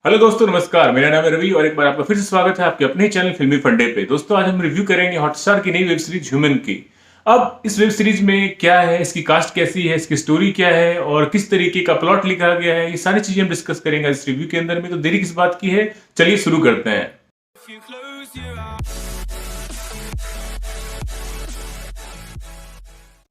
Hello दोस्तों, नमस्कार। मेरा नाम है रवि और एक बार आपका फिर से स्वागत है आपके अपने चैनल फिल्मी फंडे पे। दोस्तों, आज हम रिव्यू करेंगे हॉटस्टार की नई वेब सीरीज ह्यूमन की। अब इस वेब सीरीज में क्या है, इसकी कास्ट कैसी है, इसकी स्टोरी क्या है और किस तरीके का प्लॉट लिखा गया है, ये सारी चीजें हम डिस्कस करेंगे इस रिव्यू के अंदर में। तो देरी किस बात की है, चलिए शुरू करते हैं।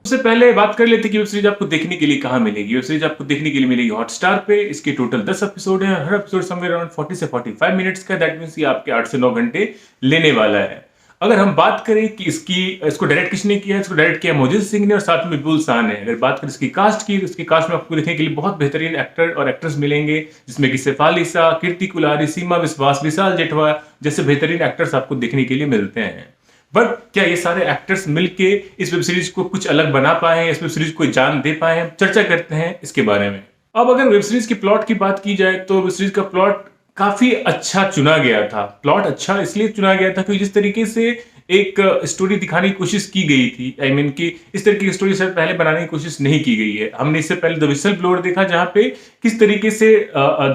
सबसे पहले बात कर लेते हैं कि वेब सीरीज आपको देखने के लिए कहाँ मिलेगी। वेब सीरीज आपको देखने के लिए मिलेगी हॉटस्टार पे। इसके टोटल 10 एपिसोड हैं। हर एपिसोड समवेयर अराउंड 40 से 45 मिनट्स का। दैट मींस ये आपके 8 से 9 घंटे लेने वाला है। अगर हम बात करें कि इसको डायरेक्ट किसने किया है, इसको डायरेक्ट किया मोजेस सिंह ने और साथ में विपुल शाह ने। अगर बात करें इसकी कास्ट की, तो इसकी कास्ट में आपको देखने के लिए बहुत बेहतरीन एक्टर और एक्ट्रेस मिलेंगे, जिसमें कि शेफाली-सा, कीर्ति कुलारी, सीमा विश्वास, विशाल जेठवा जैसे बेहतरीन एक्टर्स आपको देखने के लिए मिलते हैं। बट क्या ये सारे एक्टर्स मिलके इस वेब सीरीज को कुछ अलग बना पाए हैं, इस वेब सीरीज को जान दे पाए हैं? चर्चा करते हैं इसके बारे में। अब अगर वेब सीरीज के प्लॉट की बात की जाए तो वेब सीरीज का प्लॉट काफी अच्छा चुना गया था। प्लॉट अच्छा इसलिए चुना गया था क्योंकि जिस तरीके से एक स्टोरी दिखाने की कोशिश की गई थी, आई मीन कि इस तरह की स्टोरी शायद पहले बनाने की कोशिश नहीं की गई है। हमने इससे पहले द विसल ब्लोअर देखा, जहां पे किस तरीके से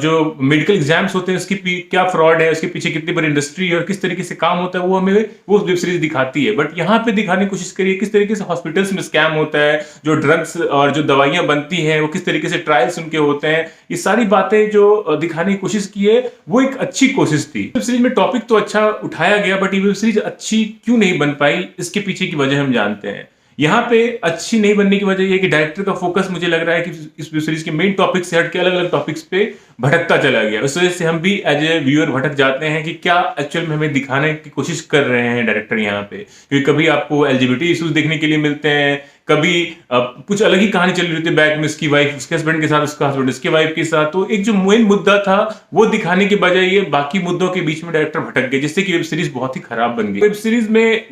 जो मेडिकल एग्जाम्स होते हैं उसकी क्या फ्रॉड है, उसके पीछे कितनी बड़ी इंडस्ट्री है और किस तरीके से काम होता है, वो हमें वो वेब सीरीज दिखाती है। बट यहाँ पे दिखाने की कोशिश करिए किस तरीके से हॉस्पिटल्स में स्कैम होता है, जो ड्रग्स और जो दवाइयां बनती हैं वो किस तरीके से ट्रायल्स उनके होते हैं। ये सारी बातें जो दिखाने की कोशिश की है वो एक अच्छी कोशिश थी। वेब सीरीज में टॉपिक तो अच्छा उठाया गया, बट ये वेब सीरीज अच्छी क्यों नहीं बन पाई, इसके पीछे की वजह हम जानते हैं। यहाँ पे अच्छी नहीं बनने की वजह यह है कि डायरेक्टर का फोकस मुझे लग रहा है कि इस वेब सीरीज के मेन टॉपिक से हट के अलग अलग टॉपिक्स पे भटकता चला गया। उस वजह से हम भी एज ए व्यूअर भटक जाते हैं कि क्या एक्चुअल में हमें दिखाने की कोशिश कर रहे हैं डायरेक्टर यहाँ पे। क्योंकि कभी आपको एलजीबीटी इश्यूज देखने के लिए मिलते हैं, कभी कुछ अलग ही कहानी चल रही होती है बैक में, उसकी वाइफ उसके हस्बैंड के साथ, उसका हस्बैंड उसके वाइफ के साथ। तो एक जो मेन मुद्दा था वो दिखाने के बजाय ये बाकी मुद्दों के बीच में डायरेक्टर भटक गए, जिससे कि वेब सीरीज बहुत ही खराब बन गई। वेब सीरीज में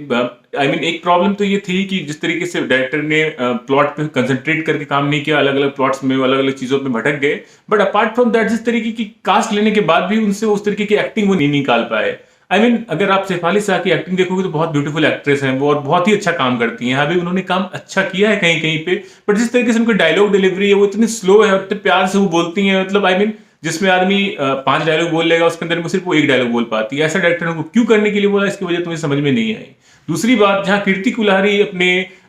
आई मीन एक प्रॉब्लम तो ये थी कि जिस तरीके से डायरेक्टर ने प्लॉट पे कंसंट्रेट करके काम नहीं किया, अलग अलग प्लॉट्स में अलग अलग चीजों पे भटक गए। बट अपार्ट फ्रॉम दैट, जिस तरीके की कास्ट लेने के बाद भी उनसे उस तरीके की एक्टिंग वो नहीं निकाल पाए। आई मीन अगर आप शेफाली शाह की एक्टिंग देखोगे तो बहुत ब्यूटीफुल एक्ट्रेस हैं वो और बहुत ही अच्छा काम करती हैं। अभी उन्होंने काम अच्छा किया है कहीं कहीं पे, बट जिस तरीके से उनकी डायलॉग डिलीवरी है वो इतनी स्लो है, इतने प्यार से वो बोलती हैं। मतलब आई मीन जिसमें आदमी 5 डायलॉग बोल लेगा, उसके अंदर में सिर्फ वो 1 डायलॉग बोल पाती है। ऐसा डायरेक्टर ने क्यों करने के लिए बोला, इसकी वजह तो मुझे समझ में नहीं आई। दूसरी बात, जहाँ कीर्ति कुल्हारी अपने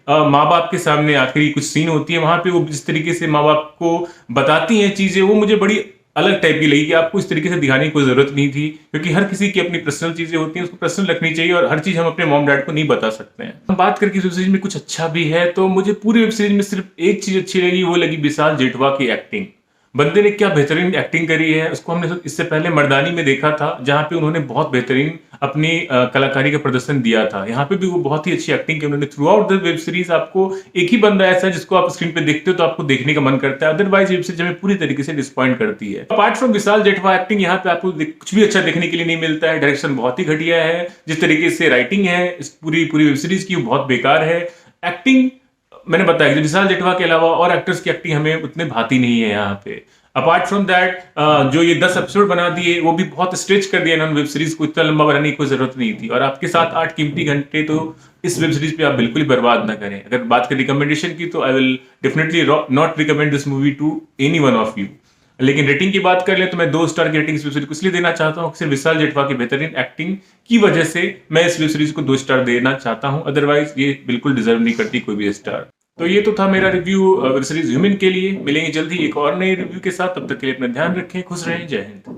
माँ बाप के सामने आखिरी कुछ सीन होती है, वहां पे वो जिस तरीके से माँ बाप को बताती हैं चीजें, वो मुझे बड़ी अलग टाइप की लगी कि आपको इस तरीके से दिखाने की कोई जरूरत नहीं थी। क्योंकि हर किसी की अपनी पर्सनल चीजें होती हैं, उसको पर्सनल रखनी चाहिए और हर चीज हम अपने मॉम डैड को नहीं बता सकते हैं। हम बात करके वेब सीरीज में कुछ अच्छा भी है, तो मुझे पूरी वेब सीरीज में सिर्फ एक चीज अच्छी लगी, वो लगी विशाल जेठवा की एक्टिंग। बंदे ने क्या बेहतरीन एक्टिंग करी है। उसको हमने इससे पहले मर्दानी में देखा था, जहां पे उन्होंने बहुत बेहतरीन अपनी कलाकारी का प्रदर्शन दिया था। यहाँ पे भी वो बहुत ही अच्छी एक्टिंग की उन्होंने। Through out the web series आपको एक ही बंदा ऐसा है जिसको आप स्क्रीन पे देखते हो तो आपको देखने का मन करता है, अदरवाइज वेब सीरीज हमें पूरी तरीके से डिसअपॉइंट करती है। Apart from Vishal Jethwa acting, यहाँ पे आपको कुछ भी अच्छा देखने के लिए नहीं मिलता है। डायरेक्शन बहुत ही घटिया है, जिस तरीके से राइटिंग है इस पूरी पूरी वेब सीरीज की वो बहुत बेकार है। एक्टिंग मैंने बताया कि विशाल जेठवा के अलावा और एक्टर्स की एक्टिंग हमें उतने भाती नहीं है यहाँ पे। अपार्ट फ्रॉम दैट, जो ये 10 एपिसोड बना दिए वो भी बहुत स्ट्रेच कर दिया इन्होंने। वेब सीरीज को इतना लंबा बनाने की कोई जरूरत नहीं थी और आपके साथ 8 कीमती घंटे तो इस वेब सीरीज पे आप बिल्कुल ही बर्बाद ना करें। अगर बात करें रिकमेंडेशन की, तो I will definitely not recommend this movie two any one of you. लेकिन रेटिंग की बात कर ले तो मैं 2 स्टार की रेटिंग इस वेब सीरीज को इसलिए देना चाहता हूँ, सिर्फ विशाल जेठवा की बेहतरीन एक्टिंग की वजह से मैं इस वेब सीरीज को 2 स्टार देना चाहता हूँ। अदरवाइज ये बिल्कुल डिजर्व नहीं करती कोई भी स्टार। तो ये तो था मेरा रिव्यू वेब सीरीज ह्यूमन के लिए। मिलेंगे जल्दी एक और नई रिव्यू के साथ, तब तक के लिए अपना ध्यान रखें, खुश रहें, जय हिंद।